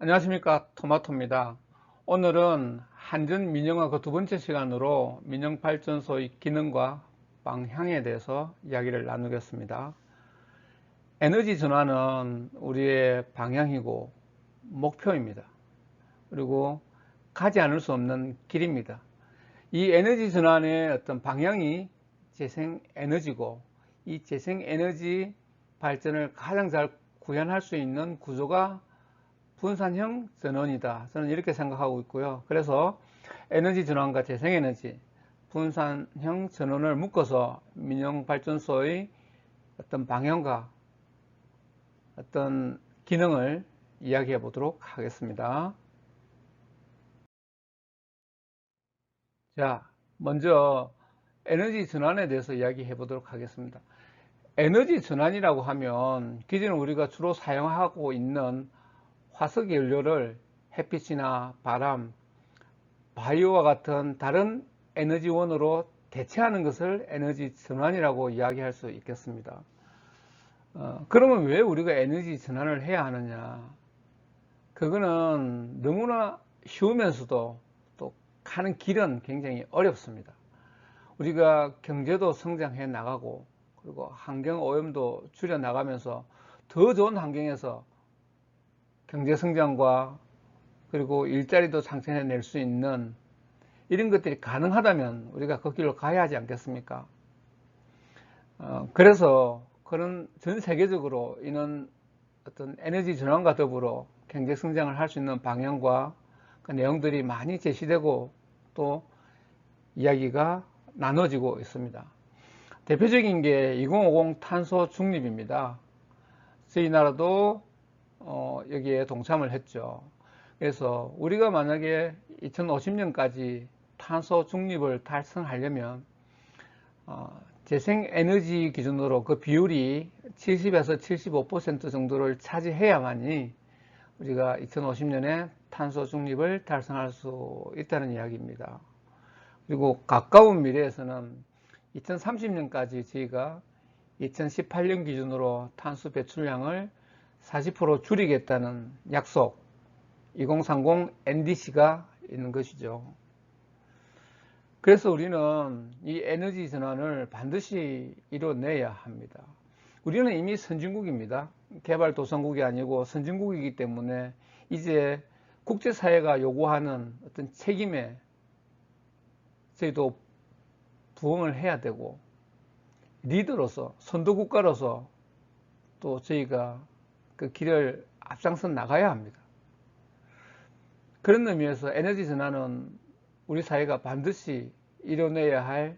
안녕하십니까, 토마토입니다. 오늘은 한전 민영화 그 두 번째 시간으로 민영발전소의 기능과 방향에 대해서 이야기를 나누겠습니다. 에너지 전환은 우리의 방향이고 목표입니다. 그리고 가지 않을 수 없는 길입니다. 이 에너지 전환의 어떤 방향이 재생에너지고, 이 재생에너지 발전을 가장 잘 구현할 수 있는 구조가 분산형 전원이다. 저는 이렇게 생각하고 있고요. 그래서 에너지 전환과 재생에너지, 분산형 전원을 묶어서 민영발전소의 어떤 방향과 어떤 기능을 이야기해 보도록 하겠습니다. 자, 먼저 에너지 전환에 대해서 이야기해 보도록 하겠습니다. 에너지 전환이라고 하면 기존에 우리가 주로 사용하고 있는 화석 연료를 햇빛이나 바람, 바이오와 같은 다른 에너지원으로 대체하는 것을 에너지 전환이라고 이야기할 수 있겠습니다. 그러면 왜 우리가 에너지 전환을 해야 하느냐? 그거는 너무나 쉬우면서도 또 가는 길은 굉장히 어렵습니다. 우리가 경제도 성장해 나가고, 그리고 환경 오염도 줄여 나가면서 더 좋은 환경에서 경제 성장과 그리고 일자리도 창출해낼 수 있는 이런 것들이 가능하다면 우리가 그 길로 가야 하지 않겠습니까? 그래서 그런 전 세계적으로 이런 어떤 에너지 전환과 더불어 경제 성장을 할 수 있는 방향과 그 내용들이 많이 제시되고 또 이야기가 나눠지고 있습니다. 대표적인 게 2050 탄소 중립입니다. 저희 나라도 여기에 동참을 했죠. 그래서 우리가 만약에 2050년까지 탄소 중립을 달성하려면 재생에너지 기준으로 그 비율이 70에서 75% 정도를 차지해야만이 우리가 2050년에 탄소 중립을 달성할 수 있다는 이야기입니다. 그리고 가까운 미래에서는 2030년까지 저희가 2018년 기준으로 탄소 배출량을 40% 줄이겠다는 약속, 2030 NDC가 있는 것이죠. 그래서 우리는 이 에너지 전환을 반드시 이뤄내야 합니다. 우리는 이미 선진국입니다. 개발도상국이 아니고 선진국이기 때문에 이제 국제사회가 요구하는 어떤 책임에 저희도 부응을 해야 되고, 리더로서, 선도국가로서 또 저희가 그 길을 앞장서 나가야 합니다. 그런 의미에서 에너지 전환은 우리 사회가 반드시 이뤄내야 할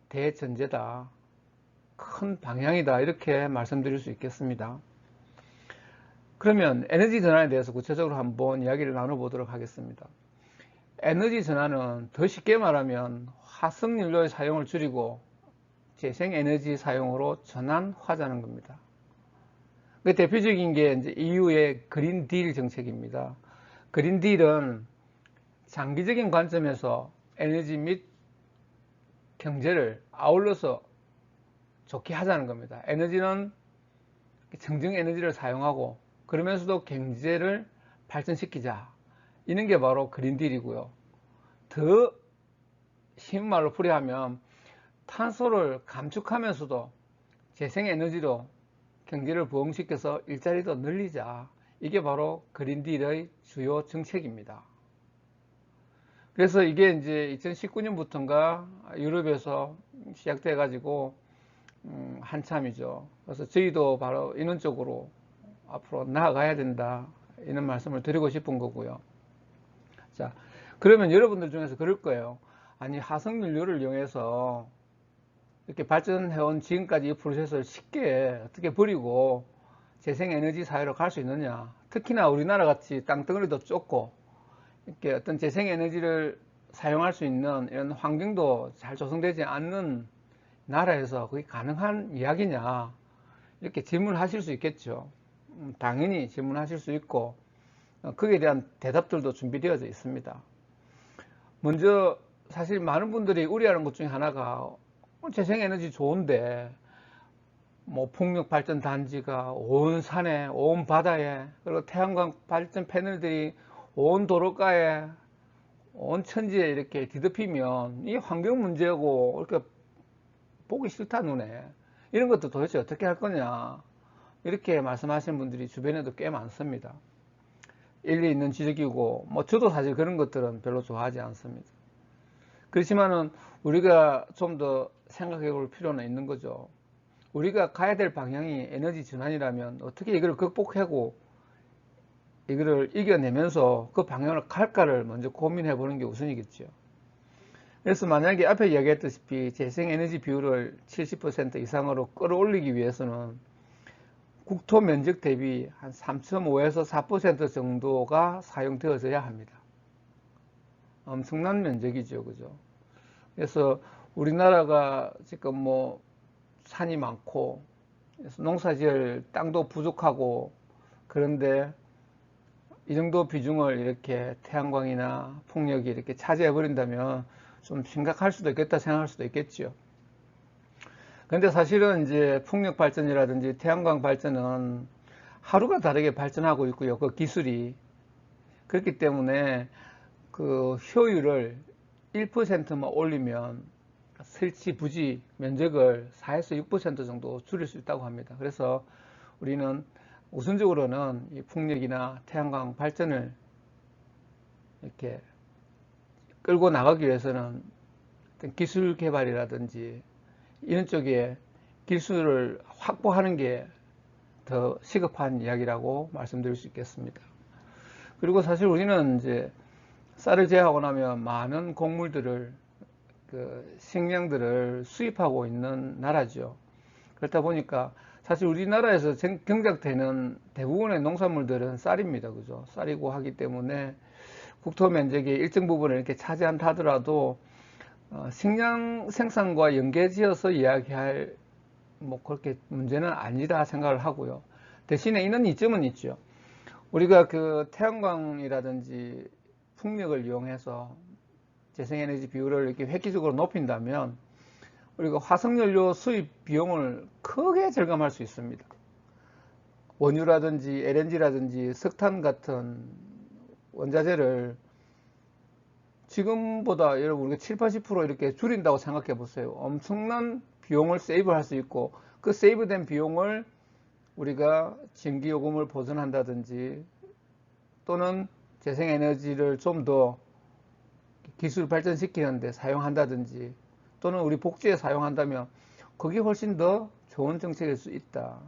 대전제다, 큰 방향이다, 이렇게 말씀드릴 수 있겠습니다. 그러면 에너지 전환에 대해서 구체적으로 한번 이야기를 나눠보도록 하겠습니다. 에너지 전환은 더 쉽게 말하면 화석연료의 사용을 줄이고 재생에너지 사용으로 전환하자는 겁니다. 그 대표적인 게 이제 EU의 그린딜 정책입니다. 그린딜은 장기적인 관점에서 에너지 및 경제를 아울러서 좋게 하자는 겁니다. 에너지는 청정 에너지를 사용하고 그러면서도 경제를 발전시키자, 이런 게 바로 그린딜이고요. 더 쉬운 말로 풀이하면 탄소를 감축하면서도 재생에너지로 경제를 부흥시켜서 일자리도 늘리자, 이게 바로 그린딜의 주요 정책입니다. 그래서 이게 이제 2019년부터인가 유럽에서 시작돼 가지고 한참이죠. 그래서 저희도 바로 이런 쪽으로 앞으로 나아가야 된다, 이런 말씀을 드리고 싶은 거고요. 자, 그러면 여러분들 중에서 그럴 거예요. 아니, 화석연료를 이용해서 이렇게 발전해온 지금까지 이 프로세스를 쉽게 어떻게 버리고 재생에너지 사회로 갈 수 있느냐. 특히나 우리나라 같이 땅덩어리도 좁고 이렇게 어떤 재생에너지를 사용할 수 있는 이런 환경도 잘 조성되지 않는 나라에서 그게 가능한 이야기냐, 이렇게 질문하실 수 있겠죠. 당연히 질문하실 수 있고 거기에 대한 대답들도 준비되어져 있습니다. 먼저 사실 많은 분들이 우려하는 것 중에 하나가 재생에너지 좋은데 뭐 풍력 발전 단지가 온 산에, 온 바다에, 그리고 태양광 발전 패널들이 온 도로가에, 온 천지에 이렇게 뒤덮이면 이 환경 문제고 이렇게 보기 싫다 눈에. 이런 것도 도대체 어떻게 할 거냐, 이렇게 말씀하시는 분들이 주변에도 꽤 많습니다. 일리 있는 지적이고, 뭐 저도 사실 그런 것들은 별로 좋아하지 않습니다. 그렇지만은 우리가 좀 더 생각해 볼 필요는 있는 거죠. 우리가 가야 될 방향이 에너지 전환이라면 어떻게 이걸 극복하고 이거를 이겨내면서 그 방향을 갈까를 먼저 고민해 보는 게 우선이겠죠. 그래서 만약에 앞에 이야기했다시피 재생에너지 비율을 70% 이상으로 끌어올리기 위해서는 국토 면적 대비 한 3.5에서 4% 정도가 사용되어져야 합니다. 엄청난 면적이죠, 그죠? 그래서 우리나라가 지금 뭐 산이 많고 농사지을 땅도 부족하고, 그런데 이 정도 비중을 이렇게 태양광이나 풍력이 이렇게 차지해 버린다면 좀 심각할 수도 있겠다 생각할 수도 있겠죠. 근데 사실은 이제 풍력 발전이라든지 태양광 발전은 하루가 다르게 발전하고 있고요. 그 기술이. 그렇기 때문에 그 효율을 1%만 올리면 설치 부지 면적을 4에서 6% 정도 줄일 수 있다고 합니다. 그래서 우리는 우선적으로는 이 풍력이나 태양광 발전을 이렇게 끌고 나가기 위해서는 기술 개발이라든지 이런 쪽에 기술을 확보하는 게 더 시급한 이야기라고 말씀드릴 수 있겠습니다. 그리고 사실 우리는 이제 쌀을 제하고 나면 많은 곡물들을, 그 식량들을 수입하고 있는 나라죠. 그렇다 보니까 사실 우리나라에서 경작되는 대부분의 농산물들은 쌀입니다. 그죠? 쌀이고 하기 때문에 국토 면적의 일정 부분을 이렇게 차지한다 하더라도 식량 생산과 연계지어서 이야기할 뭐 그렇게 문제는 아니다 생각을 하고요. 대신에 이런 이점은 있죠. 우리가 그 태양광이라든지 풍력을 이용해서 재생에너지 비율을 이렇게 획기적으로 높인다면 우리가 화석연료 수입 비용을 크게 절감할 수 있습니다. 원유라든지 LNG라든지 석탄 같은 원자재를 지금보다 여러분 우리가 7, 80% 이렇게 줄인다고 생각해 보세요. 엄청난 비용을 세이브할 수 있고, 그 세이브된 비용을 우리가 전기요금을 보전한다든지 또는 재생에너지를 좀 더 기술 발전시키는데 사용한다든지 또는 우리 복지에 사용한다면 그게 훨씬 더 좋은 정책일 수 있다.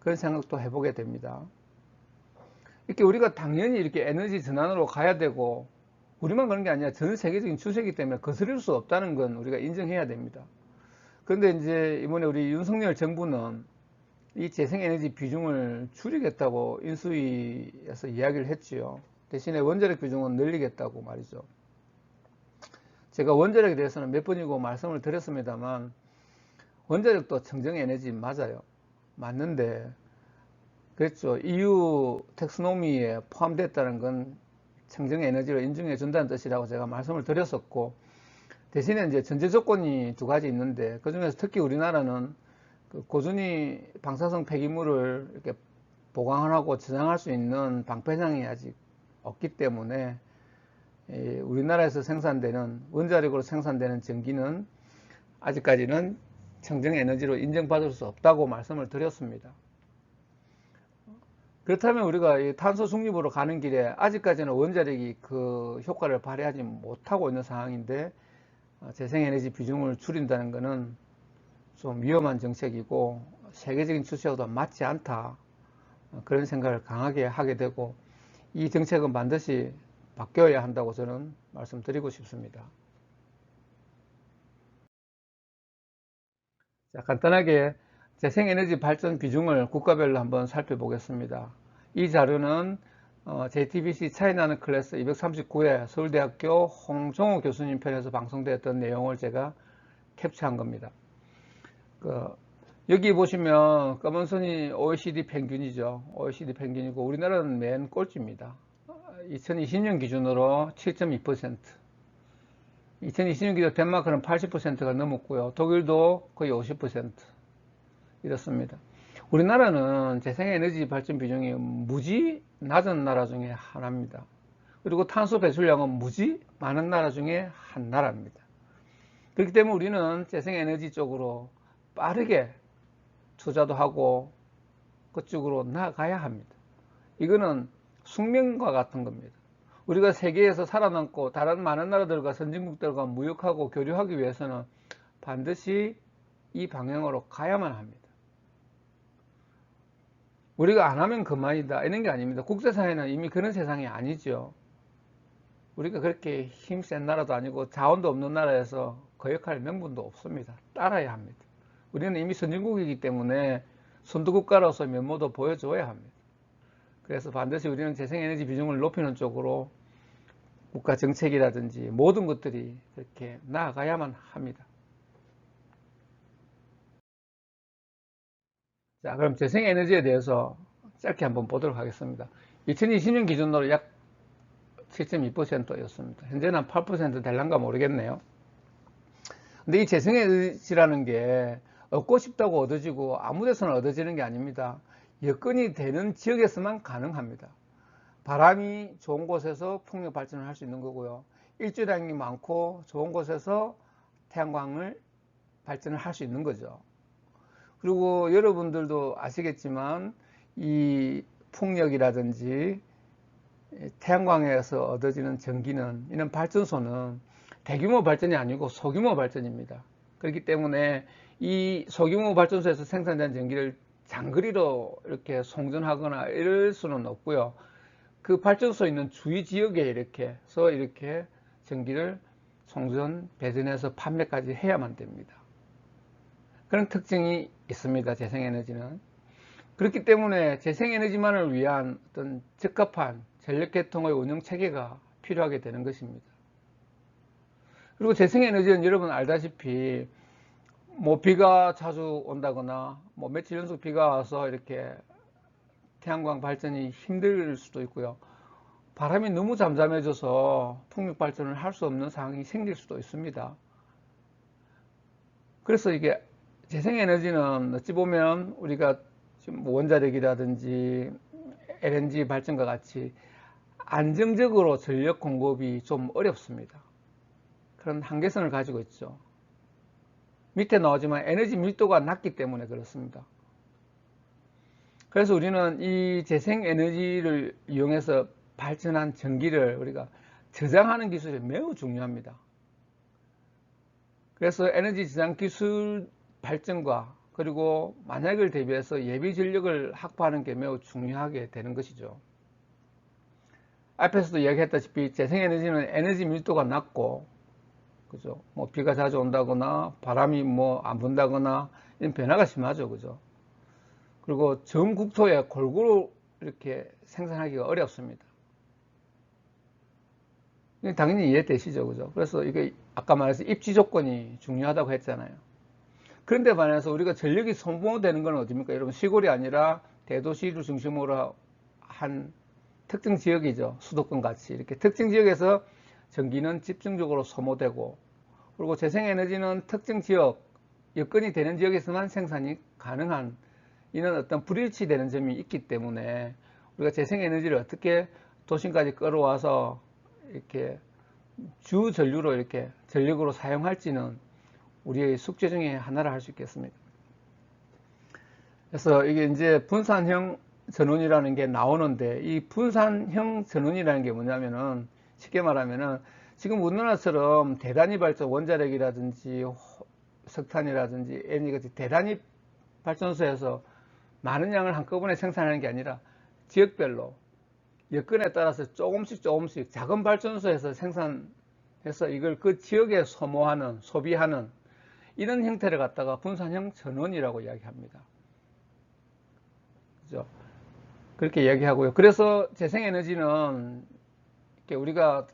그런 생각도 해보게 됩니다. 이렇게 우리가 당연히 이렇게 에너지 전환으로 가야 되고, 우리만 그런 게 아니라 전 세계적인 추세이기 때문에 거스릴 수 없다는 건 우리가 인정해야 됩니다. 그런데 이제 이번에 우리 윤석열 정부는 이 재생에너지 비중을 줄이겠다고 인수위에서 이야기를 했지요. 대신에 원자력 비중은 늘리겠다고 말이죠. 제가 원자력에 대해서는 몇 번이고 말씀을 드렸습니다만, 원자력도 청정에너지 맞아요. 맞는데, 그랬죠. EU 텍스노미에 포함됐다는 건 청정에너지로 인정해 준다는 뜻이라고 제가 말씀을 드렸었고, 대신에 이제 전제 조건이 두 가지 있는데, 그 중에서 특히 우리나라는 그 고준위 방사성 폐기물을 이렇게 보관하고 저장할 수 있는 방패장이 아직 없기 때문에 우리나라에서 생산되는 원자력으로 생산되는 전기는 아직까지는 청정에너지로 인정받을 수 없다고 말씀을 드렸습니다. 그렇다면 우리가 이 탄소 중립으로 가는 길에 아직까지는 원자력이 그 효과를 발휘하지 못하고 있는 상황인데, 재생에너지 비중을 줄인다는 것은 좀 위험한 정책이고 세계적인 추세와도 맞지 않다, 그런 생각을 강하게 하게 되고, 이 정책은 반드시 바뀌어야 한다고 저는 말씀드리고 싶습니다. 자, 간단하게 재생에너지 발전 비중을 국가별로 한번 살펴보겠습니다. 이 자료는 JTBC 차이나는 클래스 239회 서울대학교 홍종호 교수님 편에서 방송되었던 내용을 제가 캡처한 겁니다. 여기 보시면 검은 선이 OECD 평균이죠. OECD 평균이고 우리나라는 맨 꼴찌입니다. 2020년 기준으로 7.2%, 2020년 기준 덴마크는 80%가 넘었고요. 독일도 거의 50%, 이렇습니다. 우리나라는 재생에너지 발전 비중이 무지 낮은 나라 중에 하나입니다. 그리고 탄소 배출량은 무지 많은 나라 중에 한 나라입니다. 그렇기 때문에 우리는 재생에너지 쪽으로 빠르게 투자도 하고 그쪽으로 나아가야 합니다. 이거는 숙명과 같은 겁니다. 우리가 세계에서 살아남고 다른 많은 나라들과 선진국들과 무역하고 교류하기 위해서는 반드시 이 방향으로 가야만 합니다. 우리가 안 하면 그만이다 이런 게 아닙니다. 국제사회는 이미 그런 세상이 아니죠. 우리가 그렇게 힘센 나라도 아니고 자원도 없는 나라에서 거역할 명분도 없습니다. 따라야 합니다. 우리는 이미 선진국이기 때문에 선두국가로서 면모도 보여줘야 합니다. 그래서 반드시 우리는 재생에너지 비중을 높이는 쪽으로 국가 정책이라든지 모든 것들이 그렇게 나아가야만 합니다. 자, 그럼 재생에너지에 대해서 짧게 한번 보도록 하겠습니다. 2020년 기준으로 약 7.2%였습니다. 현재는 8% 될란가 모르겠네요. 근데 이 재생에너지라는 게 얻고 싶다고 얻어지고 아무 데서나 얻어지는 게 아닙니다. 여건이 되는 지역에서만 가능합니다. 바람이 좋은 곳에서 풍력 발전을 할 수 있는 거고요. 일조량이 많고 좋은 곳에서 태양광을 발전을 할 수 있는 거죠. 그리고 여러분들도 아시겠지만 이 풍력이라든지 태양광에서 얻어지는 전기는 이런 발전소는 대규모 발전이 아니고 소규모 발전입니다. 그렇기 때문에 이 소규모 발전소에서 생산된 전기를 장거리로 이렇게 송전하거나 이럴 수는 없고요. 그 발전소 있는 주위 지역에 이렇게 전기를 송전, 배전해서 판매까지 해야만 됩니다. 그런 특징이 있습니다. 재생에너지는. 그렇기 때문에 재생에너지만을 위한 어떤 적합한 전력계통의 운영 체계가 필요하게 되는 것입니다. 그리고 재생에너지는 여러분 알다시피 뭐 비가 자주 온다거나 뭐 며칠 연속 비가 와서 이렇게 태양광 발전이 힘들 수도 있고요. 바람이 너무 잠잠해져서 풍력 발전을 할 수 없는 상황이 생길 수도 있습니다. 그래서 이게 재생에너지는 어찌 보면 우리가 지금 원자력이라든지 LNG 발전과 같이 안정적으로 전력 공급이 좀 어렵습니다. 그런 한계선을 가지고 있죠. 밑에 나오지만 에너지 밀도가 낮기 때문에 그렇습니다. 그래서 우리는 이 재생에너지를 이용해서 발전한 전기를 우리가 저장하는 기술이 매우 중요합니다. 그래서 에너지 저장 기술 발전과 그리고 만약을 대비해서 예비 전력을 확보하는 게 매우 중요하게 되는 것이죠. 앞에서도 이야기했다시피 재생에너지는 에너지 밀도가 낮고, 그죠? 뭐 비가 자주 온다거나 바람이 뭐 안 분다거나 이런 변화가 심하죠, 그죠? 그리고 전 국토에 골고루 이렇게 생산하기가 어렵습니다. 당연히 이해되시죠, 그죠? 그래서 이게 아까 말해서 입지 조건이 중요하다고 했잖아요. 그런데 반해서 우리가 전력이 소모되는 건 어딥니까? 여러분, 시골이 아니라 대도시를 중심으로 한 특정 지역이죠. 수도권 같이. 이렇게 특정 지역에서 전기는 집중적으로 소모되고, 그리고 재생에너지는 특정 지역, 여건이 되는 지역에서만 생산이 가능한 이런 어떤 불일치되는 점이 있기 때문에 우리가 재생에너지를 어떻게 도심까지 끌어와서 이렇게 주 전류로 이렇게 전력으로 사용할지는 우리의 숙제 중에 하나를 할 수 있겠습니다. 그래서 이게 이제 분산형 전원이라는 게 나오는데, 이 분산형 전원이라는 게 뭐냐면은 쉽게 말하면은 지금 우리나라처럼 대단위 발전, 원자력이라든지 석탄이라든지 LNG 같이 대단위 발전소에서 많은 양을 한꺼번에 생산하는 게 아니라 지역별로 여건에 따라서 조금씩 작은 발전소에서 생산해서 이걸 그 지역에 소모하는, 소비하는 이런 형태를 갖다가 분산형 전원이라고 이야기합니다. 그죠? 그렇게 이야기하고요. 그래서 재생에너지는 우리가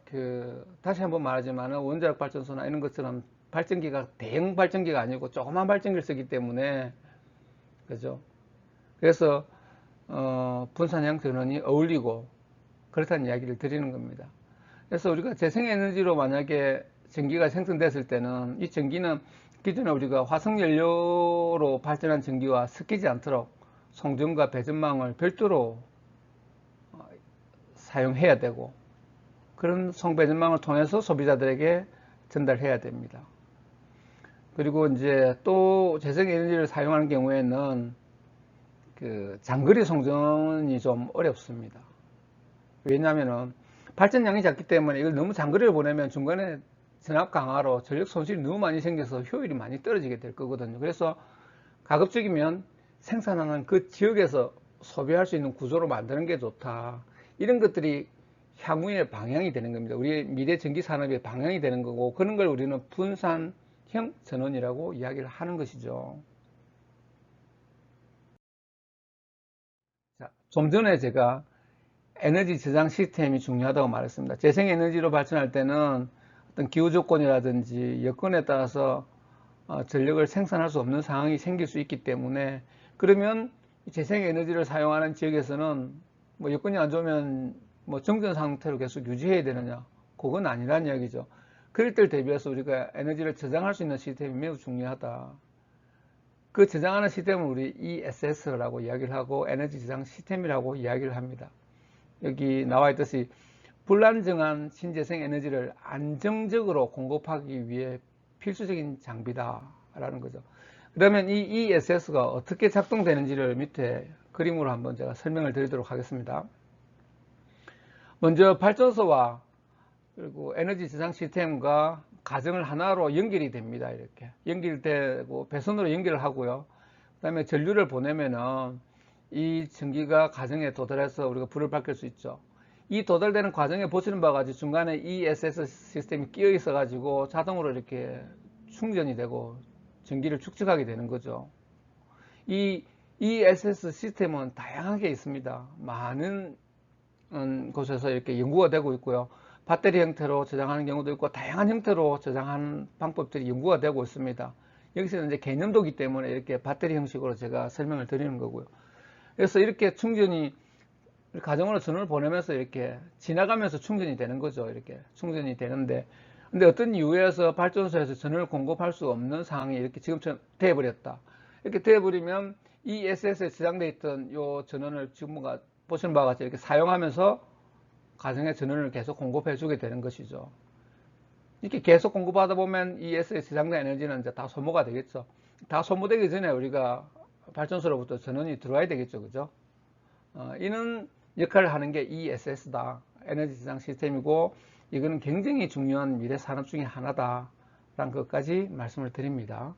다시 한번 말하지만 원자력 발전소나 이런 것처럼 발전기가 대형 발전기가 아니고 조그만 발전기를 쓰기 때문에, 그죠? 그래서 분산형 전원이 어울리고 그렇다는 이야기를 드리는 겁니다. 그래서 우리가 재생에너지로 만약에 전기가 생성됐을 때는 이 전기는 기존에 우리가 화석연료로 발전한 전기와 섞이지 않도록 송전과 배전망을 별도로 사용해야 되고, 그런 송배전망을 통해서 소비자들에게 전달해야 됩니다. 그리고 이제 또 재생에너지를 사용하는 경우에는 그 장거리 송전이 좀 어렵습니다. 왜냐하면 발전량이 작기 때문에 이걸 너무 장거리를 보내면 중간에 전압 강화로 전력 손실이 너무 많이 생겨서 효율이 많이 떨어지게 될 거거든요. 그래서 가급적이면 생산하는 그 지역에서 소비할 수 있는 구조로 만드는 게 좋다. 이런 것들이 향후의 방향이 되는 겁니다. 우리의 미래 전기 산업의 방향이 되는 거고, 그런 걸 우리는 분산형 전원이라고 이야기를 하는 것이죠. 자, 좀 전에 제가 에너지 저장 시스템이 중요하다고 말했습니다. 재생에너지로 발전할 때는 어떤 기후 조건이라든지 여건에 따라서 전력을 생산할 수 없는 상황이 생길 수 있기 때문에, 그러면 재생에너지를 사용하는 지역에서는 뭐 여건이 안 좋으면 뭐 정전 상태로 계속 유지해야 되느냐? 그건 아니란 이야기죠. 그럴 때를 대비해서 우리가 에너지를 저장할 수 있는 시스템이 매우 중요하다. 그 저장하는 시스템을 우리 ESS라고 이야기를 하고 에너지 저장 시스템이라고 이야기를 합니다. 여기 나와 있듯이 불안정한 신재생 에너지를 안정적으로 공급하기 위해 필수적인 장비다라는 거죠. 그러면 이 ESS가 어떻게 작동되는지를 밑에 그림으로 한번 제가 설명을 드리도록 하겠습니다. 먼저 발전소와 그리고 에너지 저장 시스템과 가정을 하나로 연결이 됩니다. 이렇게 연결되고 배선으로 연결을 하고요. 그 다음에 전류를 보내면은 이 전기가 가정에 도달해서 우리가 불을 밝힐 수 있죠. 이 도달되는 과정에 보시는 바와 같이 중간에 ESS 시스템이 끼어 있어 가지고 자동으로 이렇게 충전이 되고 전기를 축적하게 되는 거죠. 이 ESS 시스템은 다양하게 있습니다. 많은 곳에서 이렇게 연구가 되고 있고요. 배터리 형태로 저장하는 경우도 있고 다양한 형태로 저장하는 방법들이 연구가 되고 있습니다. 여기서는 이제 개념도기 때문에 이렇게 배터리 형식으로 제가 설명을 드리는 거고요. 그래서 이렇게 충전이 가정으로 전원을 보내면서 이렇게 지나가면서 충전이 되는 거죠. 이렇게 충전이 되는데, 근데 어떤 이유에서 발전소에서 전원을 공급할 수 없는 상황이 이렇게 지금처럼 되어버렸다. 이렇게 되어버리면 이 SS에 저장되어 있던 이 전원을 지금 보시는 바와 같이 이렇게 사용하면서 가정에 전원을 계속 공급해 주게 되는 것이죠. 이렇게 계속 공급하다 보면 이 SS에 저장된 에너지는 이제 다 소모가 되겠죠. 다 소모되기 전에 우리가 발전소로부터 전원이 들어와야 되겠죠. 그죠? 이는 역할을 하는 게 ESS다. 에너지 저장 시스템이고, 이거는 굉장히 중요한 미래 산업 중에 하나다. 라는 것까지 말씀을 드립니다.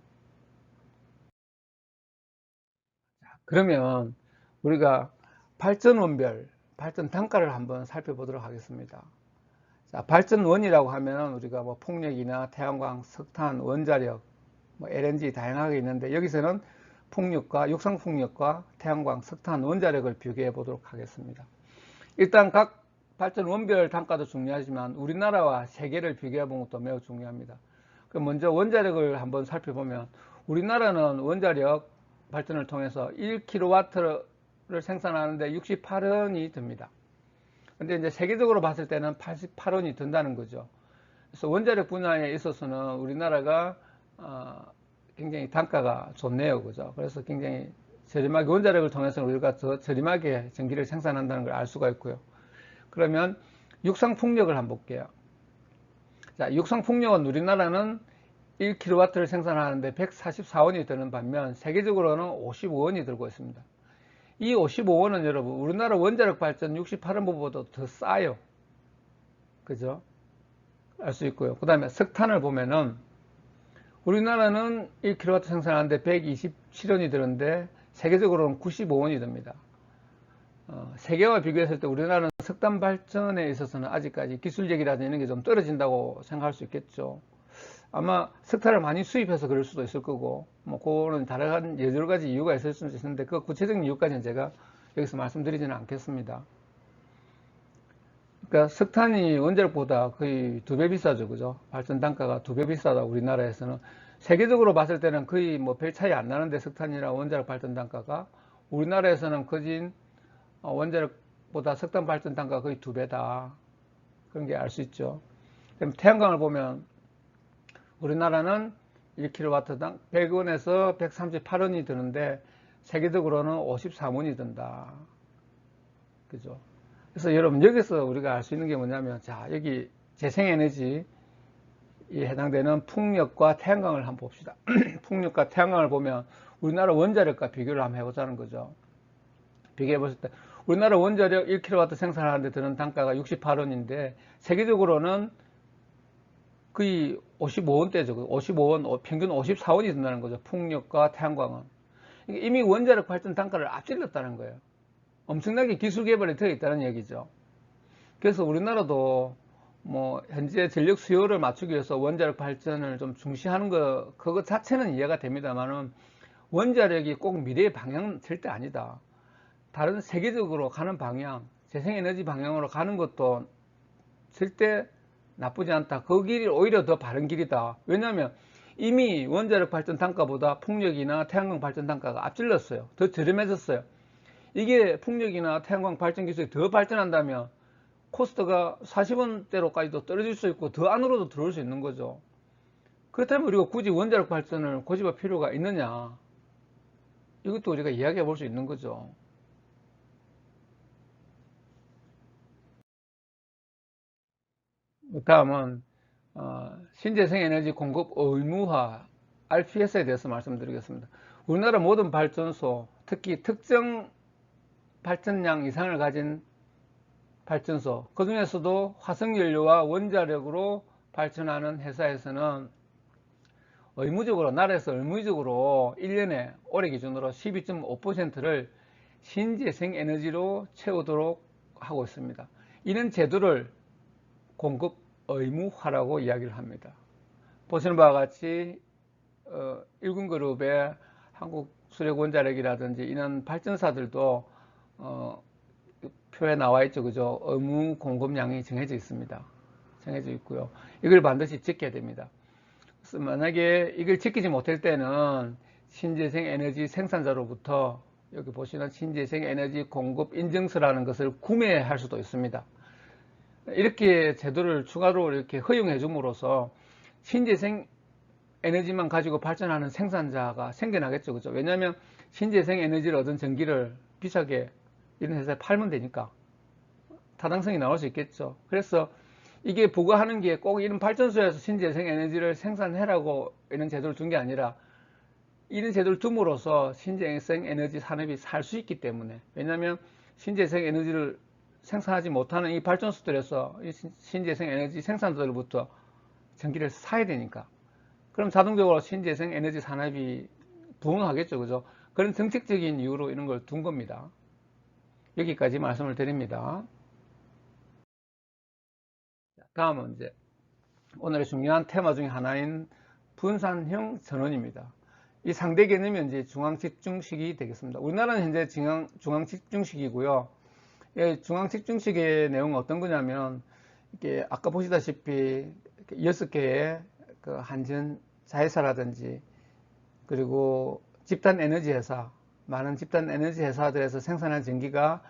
그러면 우리가 발전원별, 발전 단가를 한번 살펴보도록 하겠습니다. 자, 발전원이라고 하면 우리가 뭐 풍력이나 태양광, 석탄, 원자력, 뭐 LNG 다양하게 있는데, 여기서는 풍력과 육상풍력과 태양광, 석탄, 원자력을 비교해 보도록 하겠습니다. 일단 각 발전 원별 단가도 중요하지만 우리나라와 세계를 비교해 보는 것도 매우 중요합니다. 먼저 원자력을 한번 살펴보면, 우리나라는 원자력 발전을 통해서 1kW를 생산하는데 68원이 듭니다. 근데 이제 세계적으로 봤을 때는 88원이 든다는 거죠. 그래서 원자력 분야에 있어서는 우리나라가 굉장히 단가가 좋네요. 그죠? 그래서 굉장히 저렴하게 원자력을 통해서 우리가 더 저렴하게 전기를 생산한다는 걸 알 수가 있고요. 그러면 육상풍력을 한번 볼게요. 자, 육상풍력은 우리나라는 1kW를 생산하는데 144원이 드는 반면 세계적으로는 55원이 들고 있습니다. 이 55원은 여러분 우리나라 원자력 발전 68원보다 더 싸요. 그죠? 알 수 있고요. 그 다음에 석탄을 보면은 우리나라는 1kW 생산하는데 127원이 드는데 세계적으로는 95원이 듭니다. 세계와 비교했을 때 우리나라는 석탄 발전에 있어서는 아직까지 기술력이라든지 이런 게 좀 떨어진다고 생각할 수 있겠죠. 아마 석탄을 많이 수입해서 그럴 수도 있을 거고, 뭐, 그거는 다른 여러 가지 이유가 있을 수도 있는데, 그 구체적인 이유까지는 제가 여기서 말씀드리지는 않겠습니다. 그러니까 석탄이 원자력보다 거의 2배 비싸죠. 그죠? 발전 단가가 2배 비싸다, 우리나라에서는. 세계적으로 봤을 때는 거의 뭐 별 차이 안 나는데, 석탄이나 원자력 발전 단가가. 우리나라에서는 거진 원자력보다 석탄 발전 단가가 거의 2배다. 그런 게 알 수 있죠. 그럼 태양광을 보면 우리나라는 1kW당 100원에서 138원이 드는데 세계적으로는 53원이 든다. 그죠? 그래서 여러분 여기서 우리가 알 수 있는 게 뭐냐면, 자, 여기 재생에너지에 해당되는 풍력과 태양광을 한번 봅시다. 풍력과 태양광을 보면 우리나라 원자력과 비교를 한번 해보자는 거죠. 비교해 보실 때 우리나라 원자력 1kW 생산하는데 드는 단가가 68원인데 세계적으로는 거의 55원대죠. 55원, 평균 54원이 든다는 거죠. 풍력과 태양광은. 이미 원자력 발전 단가를 앞질렀다는 거예요. 엄청나게 기술 개발이 되어 있다는 얘기죠. 그래서 우리나라도 뭐 현재 전력 수요를 맞추기 위해서 원자력 발전을 좀 중시하는 거, 그거 자체는 이해가 됩니다만은 원자력이 꼭 미래의 방향은 절대 아니다. 다른 세계적으로 가는 방향, 재생에너지 방향으로 가는 것도 절대 나쁘지 않다. 그 길이 오히려 더 바른 길이다. 왜냐하면 이미 원자력 발전 단가보다 풍력이나 태양광 발전 단가가 앞질렀어요. 더 저렴해졌어요. 이게 풍력이나 태양광 발전 기술이 더 발전한다면 코스트가 40원대로까지도 떨어질 수 있고 더 안으로도 들어올 수 있는 거죠. 그렇다면 우리가 굳이 원자력 발전을 고집할 필요가 있느냐, 이것도 우리가 이야기해 볼 수 있는 거죠. 다음은 신재생에너지 공급 의무화 RPS에 대해서 말씀드리겠습니다. 우리나라 모든 발전소, 특히 특정 발전량 이상을 가진 발전소, 그 중에서도 화석연료와 원자력으로 발전하는 회사에서는 의무적으로, 나라에서 의무적으로 1년에 올해 기준으로 12.5%를 신재생에너지로 채우도록 하고 있습니다. 이런 제도를 공급 의무화라고 이야기를 합니다. 보시는 바와 같이 일군그룹의 한국수력원자력이라든지 이런 발전사들도 표에 나와 있죠. 그죠? 의무 공급량이 정해져 있습니다. 정해져 있고요. 이걸 반드시 지켜야 됩니다. 그래서 만약에 이걸 지키지 못할 때는 신재생 에너지 생산자로부터 여기 보시는 신재생 에너지 공급 인증서라는 것을 구매할 수도 있습니다. 이렇게 제도를 추가로 이렇게 허용해 줌으로써 신재생 에너지만 가지고 발전하는 생산자가 생겨나겠죠. 그죠? 왜냐하면 신재생 에너지를 얻은 전기를 비싸게 이런 회사에 팔면 되니까 타당성이 나올 수 있겠죠. 그래서 이게 부과하는 게 꼭 이런 발전소에서 신재생 에너지를 생산해라고 이런 제도를 둔 게 아니라 이런 제도를 둠으로써 신재생 에너지 산업이 살 수 있기 때문에, 왜냐하면 신재생 에너지를 생산하지 못하는 이 발전소들에서 이 신재생 에너지 생산자들부터 전기를 사야 되니까, 그럼 자동적으로 신재생 에너지 산업이 부흥하겠죠. 그죠? 그런 정책적인 이유로 이런 걸 둔 겁니다. 여기까지 말씀을 드립니다. 다음은 이제 오늘의 중요한 테마 중에 하나인 분산형 전원입니다. 이 상대 개념이 이제 중앙집중식이 되겠습니다. 우리나라는 현재 중앙집중식이고요. 중앙집중식의 내용은 어떤 거냐면, 이게 아까 보시다시피 6개의 그 한전 자회사라든지 그리고 집단 에너지 회사, 많은 집단 에너지 회사들에서 생산한 전기가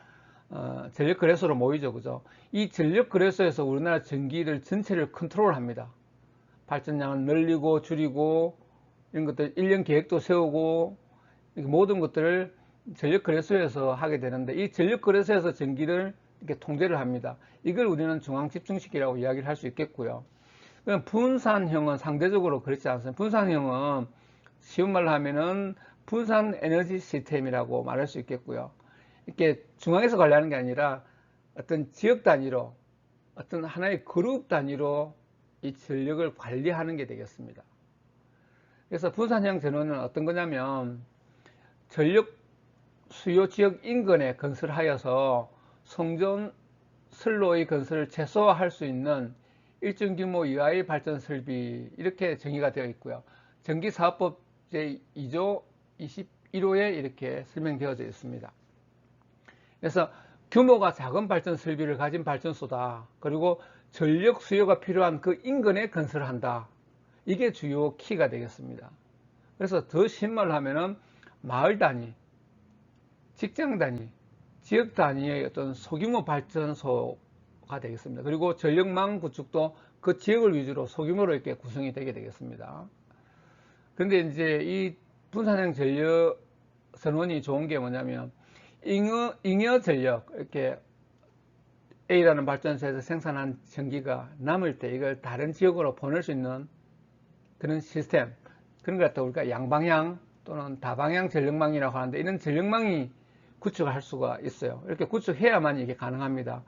전력 거래소로 모이죠. 그죠? 이 전력 거래소에서 우리나라 전기를 전체를 컨트롤합니다. 발전량을 늘리고 줄이고 이런 것들 일련 계획도 세우고 모든 것들을 전력 거래소에서 하게 되는데, 이 전력 거래소에서 전기를 이렇게 통제를 합니다. 이걸 우리는 중앙 집중식이라고 이야기를 할 수 있겠고요. 분산형은 상대적으로 그렇지 않습니다. 분산형은 쉬운 말로 하면은 분산 에너지 시스템이라고 말할 수 있겠고요. 이렇게 중앙에서 관리하는 게 아니라 어떤 지역 단위로, 어떤 하나의 그룹 단위로 이 전력을 관리하는 게 되겠습니다. 그래서 분산형 전원은 어떤 거냐면, 전력 수요 지역 인근에 건설하여서 성전 선로의 건설을 최소화할 수 있는 일정 규모 이하의 발전 설비, 이렇게 정의가 되어 있고요. 전기사업법 제2조 21호에 이렇게 설명되어져 있습니다. 그래서 규모가 작은 발전 설비를 가진 발전소다. 그리고 전력 수요가 필요한 그 인근에 건설한다. 이게 주요 키가 되겠습니다. 그래서 더 쉬운 말로 하면은 마을 단위, 직장 단위, 지역 단위의 어떤 소규모 발전소가 되겠습니다. 그리고 전력망 구축도 그 지역을 위주로 소규모로 이렇게 구성이 되게 되겠습니다. 근데 이제 이 분산형 전력 선원이 좋은 게 뭐냐면 잉여 전력, 이렇게 A라는 발전소에서 생산한 전기가 남을 때 이걸 다른 지역으로 보낼 수 있는 그런 시스템, 그런 걸 갖다 우리가 양방향 또는 다방향 전력망이라고 하는데, 이런 전력망이 구축을 할 수가 있어요. 이렇게 구축해야만 이게 가능합니다.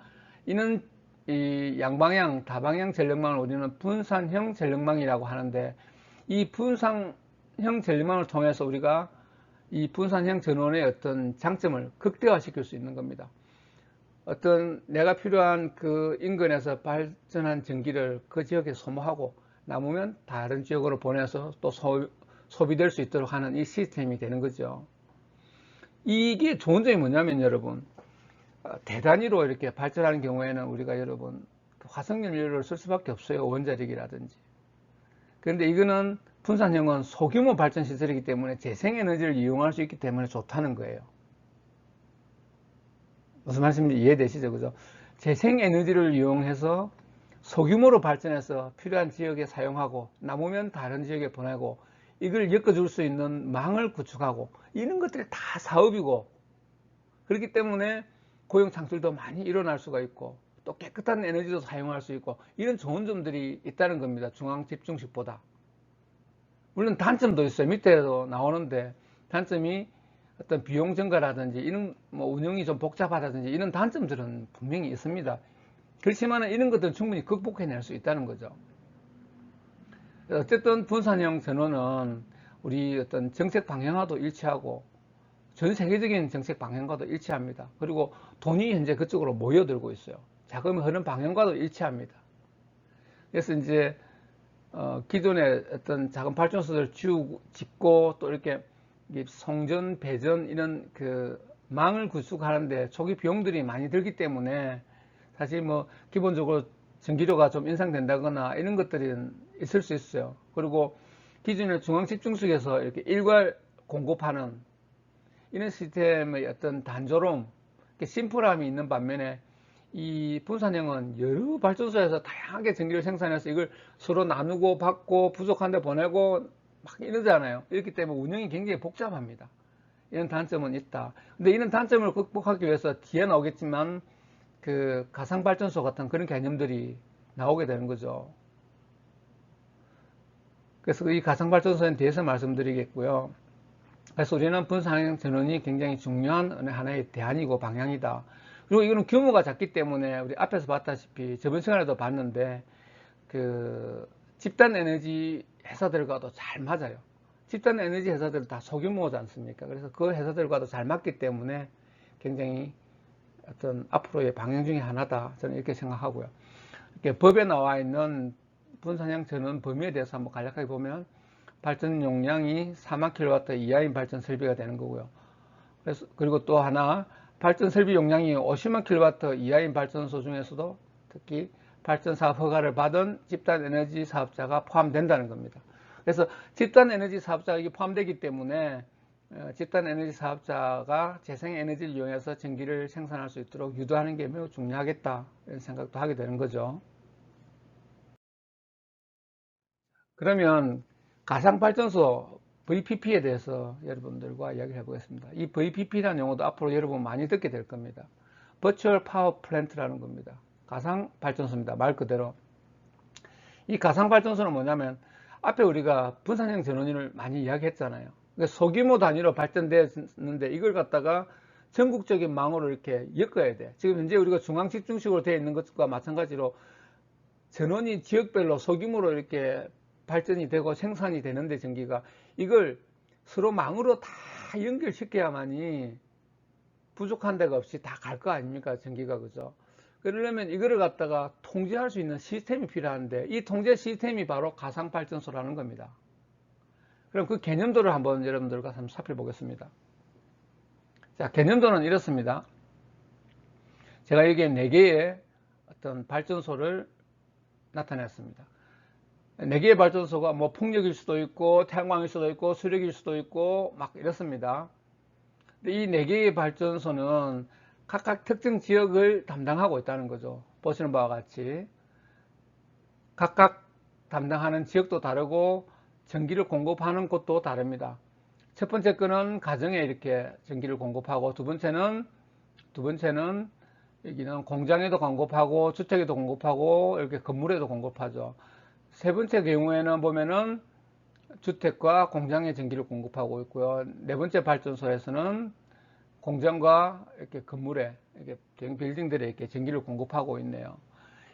이는 이 양방향, 다방향 전력망을 우리는 분산형 전력망이라고 하는데, 이 분산형 전력망을 통해서 우리가 이 분산형 전원의 어떤 장점을 극대화시킬 수 있는 겁니다. 어떤 내가 필요한 그 인근에서 발전한 전기를 그 지역에 소모하고 남으면 다른 지역으로 보내서 또 소비될 수 있도록 하는 이 시스템이 되는 거죠. 이게 좋은 점이 뭐냐면 여러분, 대단위로 이렇게 발전하는 경우에는 우리가 여러분 화석연료를 쓸 수밖에 없어요. 원자력이라든지. 그런데 이거는 분산형은 소규모 발전 시설이기 때문에 재생에너지를 이용할 수 있기 때문에 좋다는 거예요. 무슨 말씀인지 이해되시죠? 그죠? 재생에너지를 이용해서 소규모로 발전해서 필요한 지역에 사용하고 남으면 다른 지역에 보내고 이걸 엮어줄 수 있는 망을 구축하고 이런 것들이 다 사업이고, 그렇기 때문에 고용 창출도 많이 일어날 수가 있고 또 깨끗한 에너지도 사용할 수 있고 이런 좋은 점들이 있다는 겁니다. 중앙 집중식보다. 물론 단점도 있어요. 밑에도 나오는데 단점이 어떤 비용 증가라든지 이런 뭐 운영이 좀 복잡하다든지 이런 단점들은 분명히 있습니다. 그렇지만 이런 것들은 충분히 극복해낼 수 있다는 거죠. 어쨌든 분산형 전원은 우리 어떤 정책 방향과도 일치하고 전 세계적인 정책 방향과도 일치합니다. 그리고 돈이 현재 그쪽으로 모여들고 있어요. 자금이 흐르는 방향과도 일치합니다. 그래서 이제 기존의 어떤 작은 발전소를 짓고 또 이렇게 송전, 배전 이런 그 망을 구축하는데 초기 비용들이 많이 들기 때문에 사실 뭐 기본적으로 전기료가 좀 인상된다거나 이런 것들이 있을 수 있어요. 그리고 기존의 중앙집중식에서 이렇게 일괄 공급하는 이런 시스템의 어떤 단조로움, 심플함이 있는 반면에 이 분산형은 여러 발전소에서 다양하게 전기를 생산해서 이걸 서로 나누고 받고 부족한 데 보내고 막 이러잖아요. 이렇기 때문에 운영이 굉장히 복잡합니다. 이런 단점은 있다. 근데 이런 단점을 극복하기 위해서 뒤에 나오겠지만 그 가상발전소 같은 그런 개념들이 나오게 되는 거죠. 그래서 이 가상발전소에 대해서 말씀드리겠고요. 그래서 우리는 분산형 전원이 굉장히 중요한 하나의 대안이고 방향이다. 그리고 이거는 규모가 작기 때문에 우리 앞에서 봤다시피 저번 시간에도 봤는데 그 집단 에너지 회사들과도 잘 맞아요. 집단 에너지 회사들은 다 소규모지 않습니까? 그래서 그 회사들과도 잘 맞기 때문에 굉장히 어떤 앞으로의 방향 중에 하나다. 저는 이렇게 생각하고요. 이렇게 법에 나와 있는 분산형 전원 범위에 대해서 한번 간략하게 보면 발전 용량이 4만 킬로와트 이하인 발전 설비가 되는 거고요. 그래서 그리고 또 하나 발전 설비 용량이 50만 킬로와트 이하인 발전소 중에서도 특히 발전 사업 허가를 받은 집단 에너지 사업자가 포함된다는 겁니다. 그래서 집단 에너지 사업자가 이게 포함되기 때문에 집단 에너지 사업자가 재생 에너지를 이용해서 전기를 생산할 수 있도록 유도하는 게 매우 중요하겠다 이런 생각도 하게 되는 거죠. 그러면 가상발전소 VPP에 대해서 여러분들과 이야기를 해보겠습니다. 이 VPP라는 용어도 앞으로 여러분 많이 듣게 될 겁니다. Virtual Power Plant라는 겁니다. 가상발전소입니다. 말 그대로. 이 가상발전소는 뭐냐면 앞에 우리가 분산형 전원을 많이 이야기했잖아요. 소규모 단위로 발전되었는데 이걸 갖다가 전국적인 망으로 이렇게 엮어야 돼. 지금 현재 우리가 중앙집중식으로 되어 있는 것과 마찬가지로 전원이 지역별로 소규모로 이렇게 발전이 되고 생산이 되는데 전기가 이걸 서로 망으로 다 연결시켜야만이 부족한 데가 없이 다 갈 거 아닙니까 전기가. 그죠? 그러려면 이거를 갖다가 통제할 수 있는 시스템이 필요한데 이 통제 시스템이 바로 가상발전소라는 겁니다. 그럼 그 개념도를 한번 여러분들과 한번 살펴보겠습니다. 자, 개념도는 이렇습니다. 제가 여기에 4개의 어떤 발전소를 나타냈습니다. 4개의 발전소가 뭐 풍력일 수도 있고 태양광일 수도 있고 수력일 수도 있고 막 이렇습니다. 근데 이 4개의 발전소는 각각 특정 지역을 담당하고 있다는 거죠. 보시는 바와 같이 각각 담당하는 지역도 다르고 전기를 공급하는 곳도 다릅니다. 첫 번째 거는 가정에 이렇게 전기를 공급하고, 두 번째는 여기는 공장에도 공급하고 주택에도 공급하고 이렇게 건물에도 공급하죠. 세 번째 경우에는 보면은 주택과 공장에 전기를 공급하고 있고요. 네 번째 발전소에서는 공장과 이렇게 건물에, 이렇게 빌딩들에 이렇게 전기를 공급하고 있네요.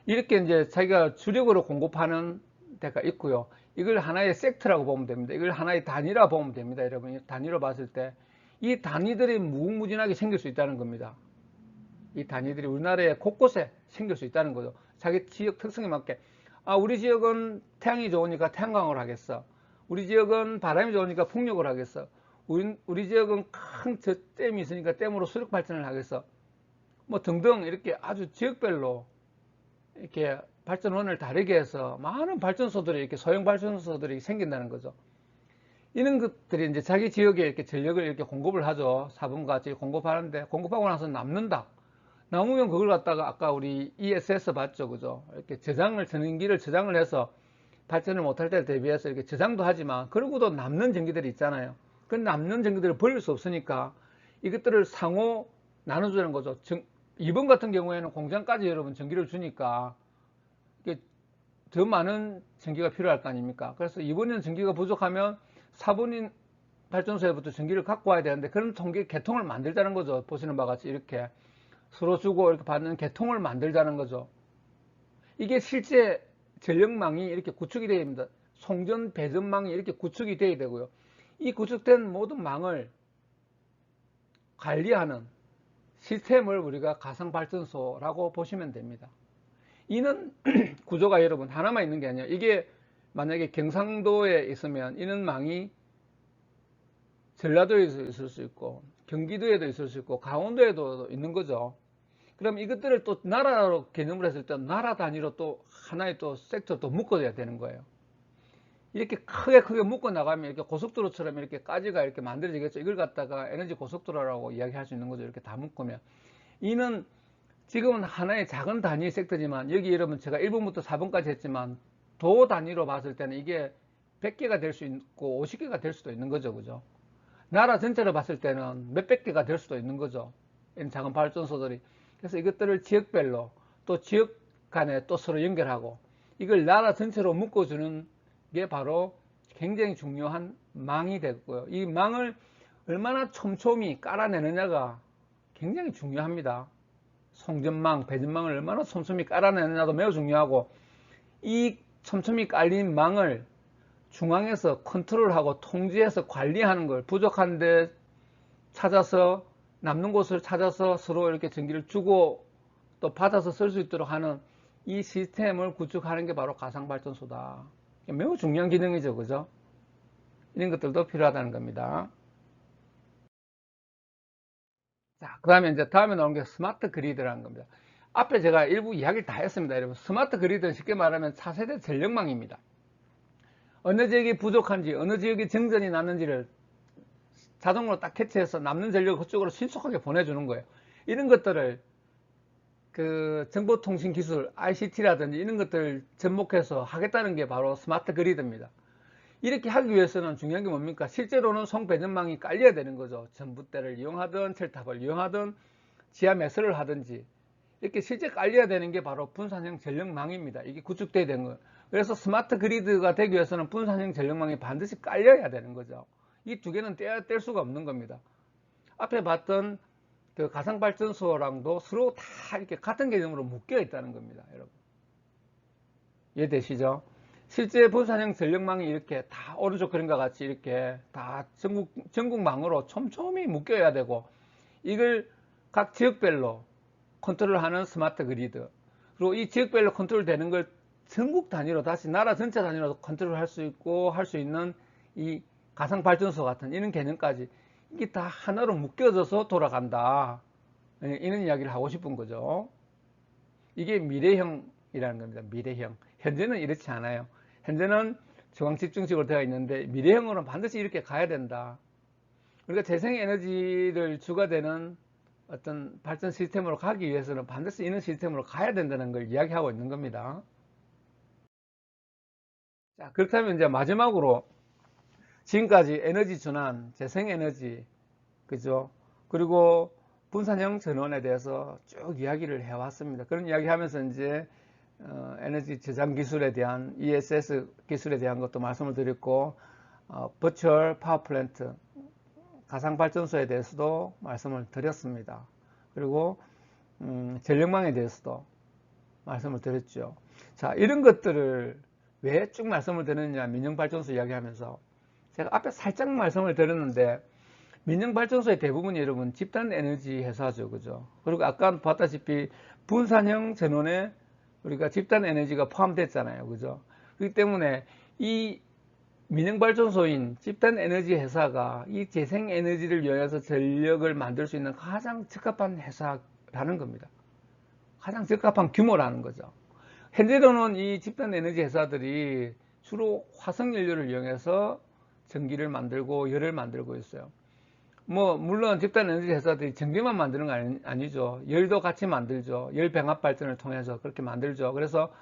이렇게 이제 자기가 주력으로 공급하는 데가 있고요. 이걸 하나의 섹트라고 보면 됩니다. 이걸 하나의 단위라 보면 됩니다. 여러분, 단위로 봤을 때 이 단위들이 무궁무진하게 생길 수 있다는 겁니다. 이 단위들이 우리나라에 곳곳에 생길 수 있다는 거죠. 자기 지역 특성에 맞게. 우리 지역은 태양이 좋으니까 태양광을 하겠어. 우리 지역은 바람이 좋으니까 풍력을 하겠어. 우리 지역은 큰 댐이 있으니까 댐으로 수력 발전을 하겠어. 뭐 등등 이렇게 아주 지역별로 이렇게 발전원을 다르게 해서 많은 발전소들이, 이렇게 소형 발전소들이 생긴다는 거죠. 이런 것들이 이제 자기 지역에 이렇게 전력을 이렇게 공급을 하죠. 사분같이 공급하는데, 공급하고 나서 남는다. 남으면 그걸 갖다가 아까 우리 ESS 봤죠. 그죠? 이렇게 전기를 저장을 해서 발전을 못할 때를 대비해서 이렇게 저장도 하지만, 그러고도 남는 전기들이 있잖아요. 그 남는 전기들을 버릴 수 없으니까 이것들을 상호 나눠주는 거죠. 2번 같은 경우에는 공장까지 여러분 전기를 주니까 더 많은 전기가 필요할 거 아닙니까? 그래서 2번에는 전기가 부족하면 4번인 발전소에부터 전기를 갖고 와야 되는데, 그런 계통을 만들자는 거죠. 보시는 바와 같이 이렇게 서로 주고 이렇게 받는 계통을 만들자는 거죠. 이게 실제 전력망이 이렇게 구축이 되어야 됩니다. 송전 배전망이 이렇게 구축이 되어야 되고요. 이 구축된 모든 망을 관리하는 시스템을 우리가 가상발전소라고 보시면 됩니다. 이는 구조가 여러분 하나만 있는 게 아니에요. 이게 만약에 경상도에 있으면 이는 망이 전라도에도 있을 수 있고 경기도에도 있을 수 있고 강원도에도 있는 거죠. 그럼 이것들을 또 나라로 개념을 했을 때 나라 단위로 또 하나의 또 섹터 또 묶어야 되는 거예요. 이렇게 크게 묶어 나가면 이렇게 고속도로처럼 이렇게 까지가 이렇게 만들어지겠죠. 이걸 갖다가 에너지 고속도로라고 이야기할 수 있는 거죠. 이렇게 다 묶으면. 이는 지금은 하나의 작은 단위 섹터지만, 여기 여러분 제가 1번부터 4번까지 했지만 도 단위로 봤을 때는 이게 100개가 될 수 있고 50개가 될 수도 있는 거죠. 그죠? 나라 전체로 봤을 때는 몇백 개가 될 수도 있는 거죠. 이런 작은 발전소들이. 그래서 이것들을 지역별로 또 지역 간에 또 서로 연결하고 이걸 나라 전체로 묶어주는 게 바로 굉장히 중요한 망이 되고요. 이 망을 얼마나 촘촘히 깔아내느냐가 굉장히 중요합니다. 송전망, 배전망을 얼마나 촘촘히 깔아내느냐도 매우 중요하고, 이 촘촘히 깔린 망을 중앙에서 컨트롤하고 통제해서 관리하는 걸, 부족한 데 찾아서 남는 곳을 찾아서 서로 이렇게 전기를 주고 또 받아서 쓸 수 있도록 하는 이 시스템을 구축하는 게 바로 가상발전소다. 매우 중요한 기능이죠. 그죠? 이런 것들도 필요하다는 겁니다. 자, 그 다음에 이제 다음에 나오는 게 스마트 그리드라는 겁니다. 앞에 제가 일부 이야기를 다 했습니다. 여러분, 스마트 그리드는 쉽게 말하면 차세대 전력망입니다. 어느 지역이 부족한지, 어느 지역이 정전이 났는지를 자동으로 딱 캐치해서 남는 전력을 그쪽으로 신속하게 보내주는 거예요. 이런 것들을 그 정보통신기술, ICT라든지 이런 것들을 접목해서 하겠다는 게 바로 스마트 그리드입니다. 이렇게 하기 위해서는 중요한 게 뭡니까? 실제로는 송배전망이 깔려야 되는 거죠. 전봇대를 이용하든 철탑을 이용하든 지하 매설을 하든지 이렇게 실제 깔려야 되는 게 바로 분산형 전력망입니다. 이게 구축돼야 되는 거예요. 그래서 스마트 그리드가 되기 위해서는 분산형 전력망이 반드시 깔려야 되는 거죠. 이 두 개는 뗄 수가 없는 겁니다. 앞에 봤던 그 가상발전소랑도 서로 다 이렇게 같은 개념으로 묶여 있다는 겁니다. 여러분. 이해되시죠? 실제 분산형 전력망이 이렇게 다 오른쪽 그림과 같이 이렇게 다 전국망으로 촘촘히 묶여야 되고, 이걸 각 지역별로 컨트롤하는 스마트 그리드, 그리고 이 지역별로 컨트롤되는 걸 전국 단위로 다시 나라 전체 단위로 컨트롤할 수 있고 할 수 있는 이 가상발전소 같은 이런 개념까지 이게 다 하나로 묶여져서 돌아간다. 이런 이야기를 하고 싶은 거죠. 이게 미래형이라는 겁니다. 미래형. 현재는 이렇지 않아요. 현재는 중앙집중식으로 되어 있는데 미래형으로는 반드시 이렇게 가야 된다. 우리가 재생에너지를 주가 되는 어떤 발전 시스템으로 가기 위해서는 반드시 이런 시스템으로 가야 된다는 걸 이야기하고 있는 겁니다. 자, 그렇다면 이제 마지막으로 지금까지 에너지 전환, 재생에너지, 그죠? 그리고 분산형 전원에 대해서 쭉 이야기를 해왔습니다. 그런 이야기 하면서 이제 에너지 저장 기술에 대한 ESS 기술에 대한 것도 말씀을 드렸고, 버추얼 파워 플랜트, 가상 발전소에 대해서도 말씀을 드렸습니다. 그리고 전력망에 대해서도 말씀을 드렸죠. 자, 이런 것들을 왜 쭉 말씀을 드렸느냐, 민영발전소 이야기하면서 제가 앞에 살짝 말씀을 드렸는데, 민영발전소의 대부분이 여러분 집단 에너지 회사죠, 그죠? 그리고 아까 봤다시피 분산형 전원에 우리가 집단 에너지가 포함됐잖아요, 그죠? 그렇기 때문에 이 민영발전소인 집단 에너지 회사가 이 재생 에너지를 이용해서 전력을 만들 수 있는 가장 적합한 회사라는 겁니다. 가장 적합한 규모라는 거죠. 현재로는 이 집단 에너지 회사들이 주로 화석연료를 이용해서 전기를 만들고 열을 만들고 있어요. 물론 집단 에너지 회사들이 전기만 만드는 거 아니죠. 열도 같이 만들죠. 열 병합 발전을 통해서 그렇게 만들죠. 그래서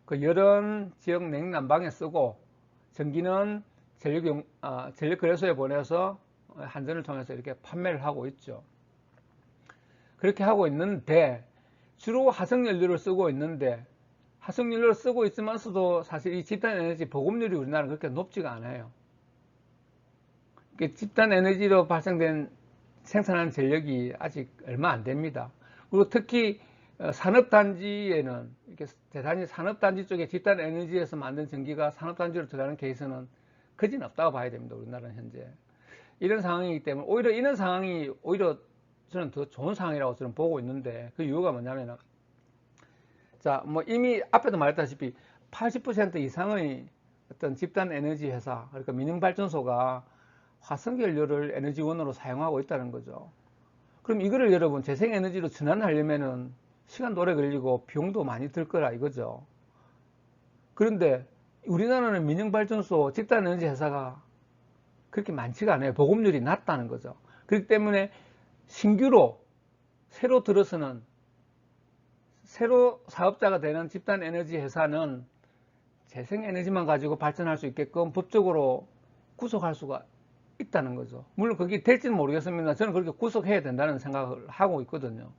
그 열은 지역 냉난방에 쓰고 전기는 전력 거래소에 보내서 한전을 통해서 이렇게 판매를 하고 있죠. 그렇게 하고 있는데 주로 화석연료를 쓰고 있는데 화석연료를 쓰고 있으면서도 사실 이 집단 에너지 보급률이 우리나라는 그렇게 높지가 않아요. 집단 에너지로 발생된 생산하는 전력이 아직 얼마 안 됩니다. 그리고 특히 산업단지에는 이렇게 대단히 산업단지 쪽에 집단 에너지에서 만든 전기가 산업단지로 들어가는 케이스는 거진 없다고 봐야 됩니다. 우리나라는 현재 이런 상황이기 때문에 오히려 이런 상황이 오히려 저는 더 좋은 상황이라고 저는 보고 있는데, 그 이유가 뭐냐면은, 자, 이미 앞에도 말했다시피 80% 이상의 어떤 집단 에너지 회사, 그러니까 민영발전소가 화석연료를 에너지원으로 사용하고 있다는 거죠. 그럼 이거를 여러분 재생에너지로 전환하려면은 시간도 오래 걸리고 비용도 많이 들 거라 이거죠. 그런데 우리나라는 민영발전소 집단에너지 회사가 그렇게 많지가 않아요. 보급률이 낮다는 거죠. 그렇기 때문에 신규로 새로 들어서는 새로 사업자가 되는 집단에너지 회사는 재생에너지만 가지고 발전할 수 있게끔 법적으로 구속할 수가 있다는 거죠. 물론 그게 될지는 모르겠습니다. 저는 그렇게 구속해야 된다는 생각을 하고 있거든요.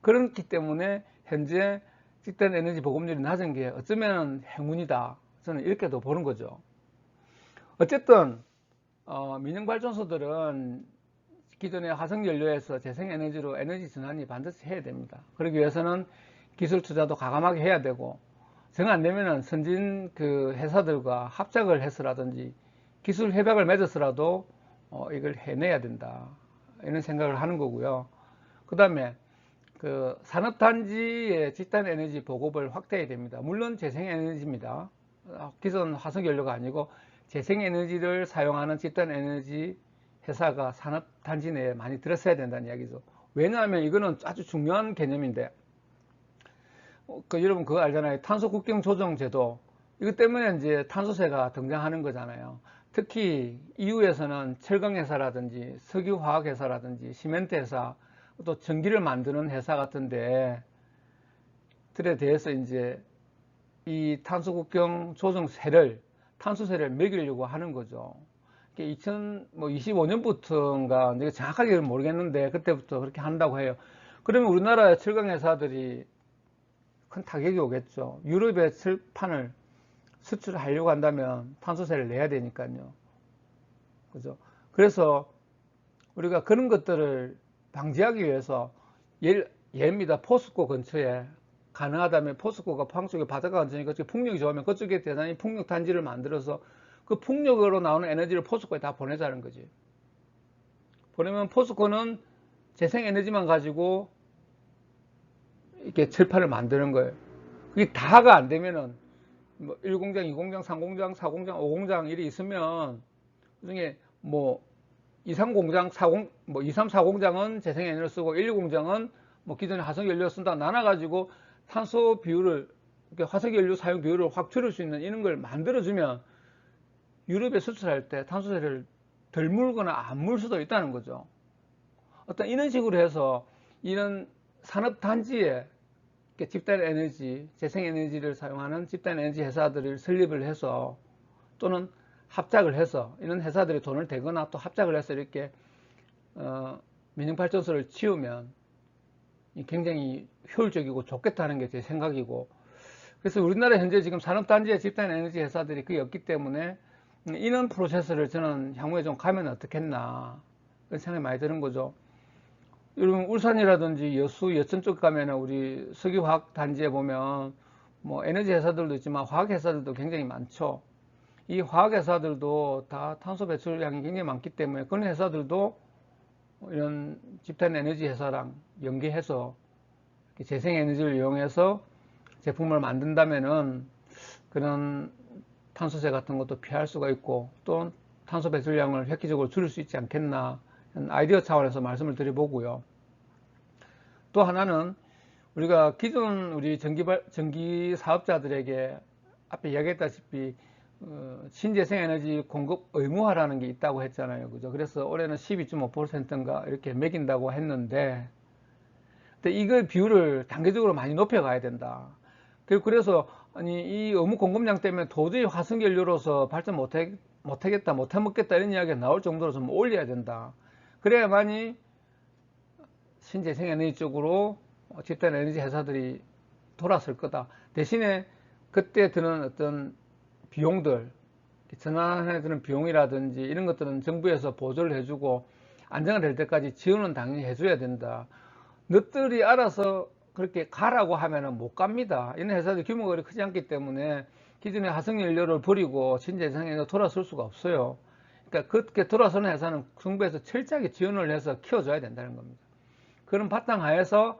그렇기 때문에 현재 집단 에너지 보급률이 낮은 게 어쩌면 행운이다, 저는 이렇게도 보는 거죠. 어쨌든 민영발전소들은 기존의 화석연료에서 재생에너지로 에너지 전환이 반드시 해야 됩니다. 그러기 위해서는 기술 투자도 과감하게 해야 되고, 정 안 되면은 선진 그 회사들과 합작을 해서라든지 기술 협약을 맺어서라도 이걸 해내야 된다, 이런 생각을 하는 거고요. 그 다음에 그 산업단지의 집단 에너지 보급을 확대해야 됩니다. 물론 재생에너지입니다. 기존 화석연료가 아니고 재생에너지를 사용하는 집단 에너지 회사가 산업단지 내에 많이 들었어야 된다는 이야기죠. 왜냐하면 이거는 아주 중요한 개념인데, 여러분 그거 알잖아요. 탄소 국경 조정 제도. 이것 때문에 이제 탄소세가 등장하는 거잖아요. 특히 EU에서는 철강 회사라든지 석유 화학 회사라든지 시멘트 회사, 또 전기를 만드는 회사 같은데 들에 대해서 이제 이 탄소 국경 조정세를, 탄소세를 매기려고 하는 거죠. 2025년부터인가 내가 정확하게 모르겠는데 그때부터 그렇게 한다고 해요. 그러면 우리나라의 철강 회사들이 큰 타격이 오겠죠. 유럽의 철판을 수출하려고 한다면 탄소세를 내야 되니까요. 그죠? 그래서 우리가 그런 것들을 방지하기 위해서 예입니다. 포스코 근처에 가능하다면 포스코가 포항 쪽에 바닷가 근처니까 그쪽에 풍력이 좋으면 그쪽에 대단히 풍력 단지를 만들어서 그 풍력으로 나오는 에너지를 포스코에 다 보내자는 거지. 보내면 포스코는 재생에너지만 가지고 이렇게 철판을 만드는 거예요. 그게 다가 안 되면은 1공장, 2공장, 3공장, 4공장, 5공장 일이 있으면 그중에 2, 3공장, 2, 3, 4공장은 재생에너지를 쓰고 1, 2공장은 기존에 화석연료 쓴다 나눠가지고 탄소 비율을, 화석연료 사용 비율을 확 줄일 수 있는 이런 걸 만들어주면 유럽에 수출할 때 탄소세를 덜 물거나 안 물 수도 있다는 거죠. 어떤 이런 식으로 해서 이런 산업단지에 집단 에너지, 재생에너지를 사용하는 집단 에너지 회사들을 설립을 해서, 또는 합작을 해서 이런 회사들이 돈을 대거나 또 합작을 해서 이렇게 민영발전소를 지으면 굉장히 효율적이고 좋겠다는 게 제 생각이고, 그래서 우리나라 현재 지금 산업단지의 집단 에너지 회사들이 거의 없기 때문에 이런 프로세스를 저는 향후에 좀 가면 어떻겠나 그런 생각이 많이 드는 거죠. 여러분 울산이라든지 여수, 여천 쪽 가면 우리 석유화학 단지에 보면 뭐 에너지 회사들도 있지만 화학 회사들도 굉장히 많죠. 이 화학 회사들도 다 탄소 배출량이 굉장히 많기 때문에 그런 회사들도 이런 집단 에너지 회사랑 연계해서 재생 에너지를 이용해서 제품을 만든다면은 그런 탄소세 같은 것도 피할 수가 있고 또 탄소 배출량을 획기적으로 줄일 수 있지 않겠나 아이디어 차원에서 말씀을 드려보고요. 또 하나는 우리가 기존 우리 전기 사업자들에게 앞에 이야기했다시피 신재생 에너지 공급 의무화라는 게 있다고 했잖아요. 그죠? 그래서 올해는 12.5%인가 이렇게 매긴다고 했는데, 근데 이거 비율을 단계적으로 많이 높여가야 된다. 그래서 아니 이 의무 공급량 때문에 도저히 화석연료로서 발전 못하겠다, 못해먹겠다 이런 이야기가 나올 정도로 좀 올려야 된다. 그래야만이 신재생에너지 쪽으로 집단 에너지 회사들이 돌아설 거다. 대신에 그때 드는 어떤 비용들, 전환에 드는 비용이라든지 이런 것들은 정부에서 보조를 해주고 안정화될 때까지 지원은 당연히 해줘야 된다. 너들이 알아서 그렇게 가라고 하면은 못 갑니다. 이런 회사들 규모가 그렇게 크지 않기 때문에 기존의 화석연료를 버리고 신재생에너지로 돌아설 수가 없어요. 그러니까 그렇게 돌아서는 회사는 정부에서 철저하게 지원을 해서 키워줘야 된다는 겁니다. 그런 바탕하에서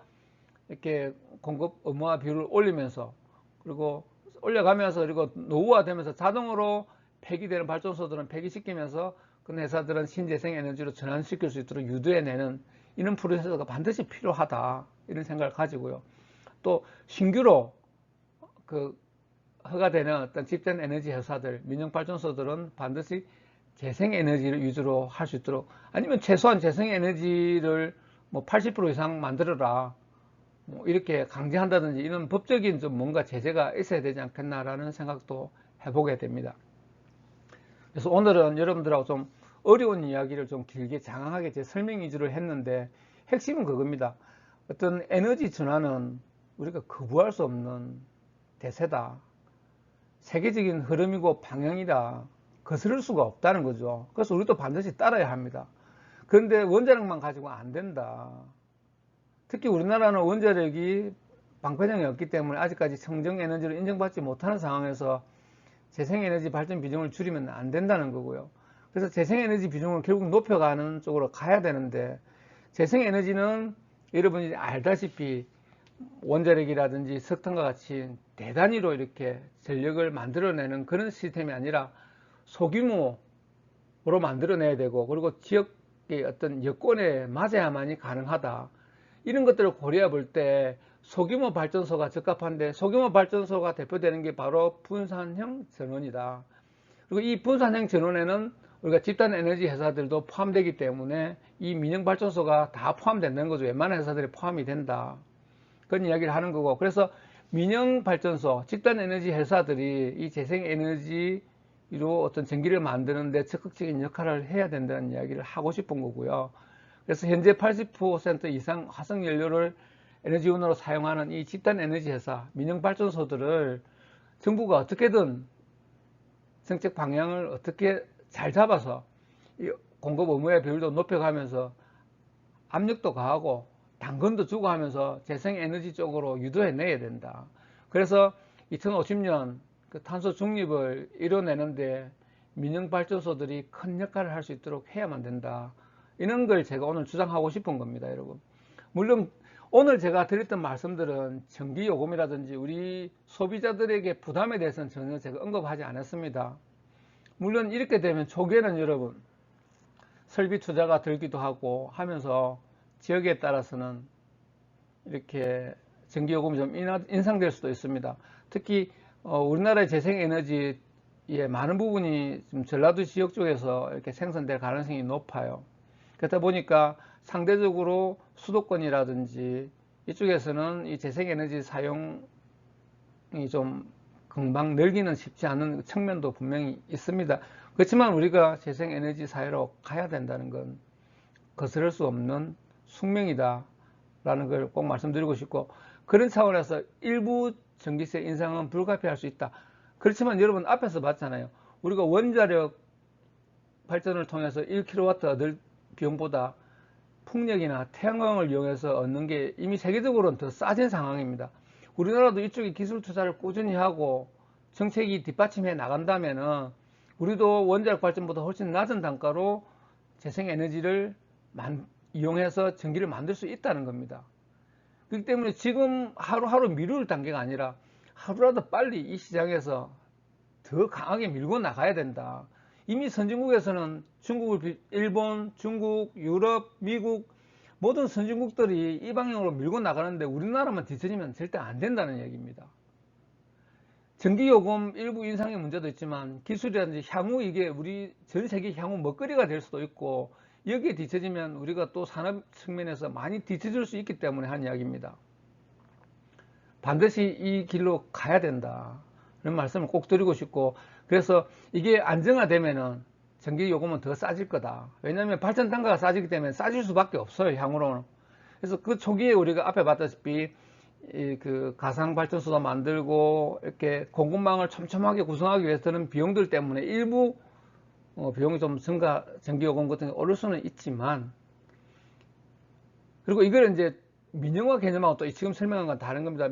이렇게 공급 의무화 비율을 올리면서 그리고 올려가면서 그리고 노후화되면서 자동으로 폐기되는 발전소들은 폐기시키면서 그 회사들은 신재생 에너지로 전환시킬 수 있도록 유도해내는 이런 프로세스가 반드시 필요하다 이런 생각을 가지고요. 또 신규로 그 허가되는 어떤 집단 에너지 회사들, 민영 발전소들은 반드시 재생 에너지를 위주로 할 수 있도록 아니면 최소한 재생 에너지를 뭐 80% 이상 만들어라 뭐 이렇게 강제한다든지 이런 법적인 좀 뭔가 제재가 있어야 되지 않겠나라는 생각도 해보게 됩니다. 그래서 오늘은 여러분들하고 좀 어려운 이야기를 좀 길게 장황하게 제 설명 위주로 했는데 핵심은 그겁니다. 어떤 에너지 전환은 우리가 거부할 수 없는 대세다. 세계적인 흐름이고 방향이다. 거스를 수가 없다는 거죠. 그래서 우리도 반드시 따라야 합니다. 그런데 원자력만 가지고 안 된다. 특히 우리나라는 원자력이 방패장이 없기 때문에 아직까지 청정에너지로 인정받지 못하는 상황에서 재생에너지 발전 비중을 줄이면 안 된다는 거고요. 그래서 재생에너지 비중을 결국 높여가는 쪽으로 가야 되는데 재생에너지는 여러분이 알다시피 원자력이라든지 석탄과 같이 대단위로 이렇게 전력을 만들어내는 그런 시스템이 아니라 소규모로 만들어내야 되고 그리고 지역의 어떤 여건에 맞아야만이 가능하다. 이런 것들을 고려해 볼 때 소규모 발전소가 적합한데 소규모 발전소가 대표되는 게 바로 분산형 전원이다. 그리고 이 분산형 전원에는 우리가 집단 에너지 회사들도 포함되기 때문에 이 민영 발전소가 다 포함된다는 거죠. 웬만한 회사들이 포함이 된다. 그런 이야기를 하는 거고 그래서 민영 발전소, 집단 에너지 회사들이 이 재생 에너지로 어떤 전기를 만드는데 적극적인 역할을 해야 된다는 이야기를 하고 싶은 거고요. 그래서 현재 80% 이상 화석연료를 에너지원으로 사용하는 이 집단 에너지 회사, 민영 발전소들을 정부가 어떻게든 정책 방향을 어떻게 잘 잡아서 이 공급 의무의 비율도 높여가면서 압력도 가하고 당근도 주고 하면서 재생에너지 쪽으로 유도해내야 된다. 그래서 2050년 그 탄소 중립을 이뤄내는데 민영발전소들이 큰 역할을 할 수 있도록 해야만 된다. 이런 걸 제가 오늘 주장하고 싶은 겁니다, 여러분. 물론 오늘 제가 드렸던 말씀들은 전기요금이라든지 우리 소비자들에게 부담에 대해서는 전혀 제가 언급하지 않았습니다. 물론 이렇게 되면 초기에는 여러분 설비 투자가 들기도 하고 하면서 지역에 따라서는 이렇게 전기요금이 좀 인상될 수도 있습니다. 특히 우리나라의 재생에너지의 많은 부분이 좀 전라도 지역 쪽에서 이렇게 생산될 가능성이 높아요. 그렇다 보니까 상대적으로 수도권이라든지 이쪽에서는 이 재생에너지 사용이 좀 금방 늘기는 쉽지 않은 측면도 분명히 있습니다. 그렇지만 우리가 재생에너지 사회로 가야 된다는 건 거스를 수 없는 숙명이다 라는 걸 꼭 말씀드리고 싶고, 그런 차원에서 일부 전기세 인상은 불가피할 수 있다. 그렇지만 여러분 앞에서 봤잖아요. 우리가 원자력 발전을 통해서 1kW 얻을 비용보다 풍력이나 태양광을 이용해서 얻는 게 이미 세계적으로는 더 싸진 상황입니다. 우리나라도 이쪽에 기술 투자를 꾸준히 하고 정책이 뒷받침해 나간다면은 우리도 원자력 발전보다 훨씬 낮은 단가로 재생에너지를 이용해서 전기를 만들 수 있다는 겁니다. 그렇기 때문에 지금 하루하루 미룰 단계가 아니라 하루라도 빨리 이 시장에서 더 강하게 밀고 나가야 된다. 이미 선진국에서는 일본, 중국, 유럽, 미국 모든 선진국들이 이 방향으로 밀고 나가는데 우리나라만 뒤처지면 절대 안 된다는 얘기입니다. 전기요금 일부 인상의 문제도 있지만 기술이라든지 향후 이게 우리 전 세계 향후 먹거리가 될 수도 있고, 여기에 뒤처지면 우리가 또 산업 측면에서 많이 뒤처질 수 있기 때문에 한 이야기입니다. 반드시 이 길로 가야 된다. 그런 말씀을 꼭 드리고 싶고, 그래서 이게 안정화되면은 전기요금은 더 싸질 거다. 왜냐하면 발전 단가가 싸지기 때문에 싸질 수밖에 없어요, 향후로는. 그래서 그 초기에 우리가 앞에 봤다시피 그 가상 발전소도 만들고 이렇게 공급망을 촘촘하게 구성하기 위해서 드는 비용들 때문에 일부 비용이 좀 증가, 전기요금 같은 게 오를 수는 있지만, 그리고 이걸 이제 민영화 개념하고 또 지금 설명한 건 다른 겁니다.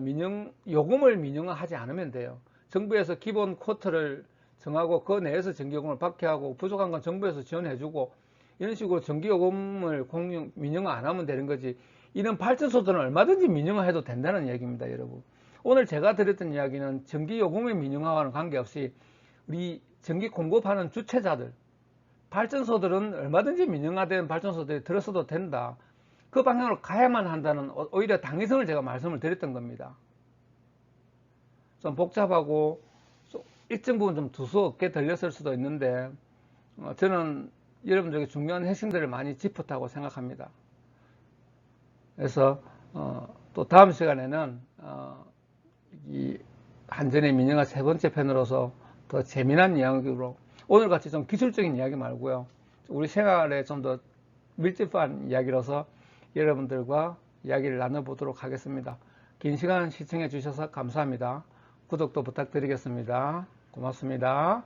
요금을 민영화하지 않으면 돼요. 정부에서 기본 쿼터를 정하고 그 내에서 전기요금을 받게 하고, 부족한 건 정부에서 지원해주고, 이런 식으로 전기요금을 민영화 안 하면 되는 거지. 이런 발전소들은 얼마든지 민영화해도 된다는 얘기입니다, 여러분. 오늘 제가 드렸던 이야기는 전기요금의 민영화와는 관계없이 우리 전기 공급하는 주체자들, 발전소들은 얼마든지 민영화된 발전소들이 들어서도 된다. 그 방향으로 가야만 한다는 오히려 당위성을 제가 말씀을 드렸던 겁니다. 좀 복잡하고 일정 부분 좀 두서없게 들렸을 수도 있는데 저는 여러분들에게 중요한 핵심들을 많이 짚었다고 생각합니다. 그래서 또 다음 시간에는 이 한전의 민영화 세 번째 편으로서 더 재미난 이야기로, 오늘같이 좀 기술적인 이야기 말고요, 우리 생활에 좀 더 밀접한 이야기로서 여러분들과 이야기를 나눠보도록 하겠습니다. 긴 시간 시청해 주셔서 감사합니다. 구독도 부탁드리겠습니다. 고맙습니다.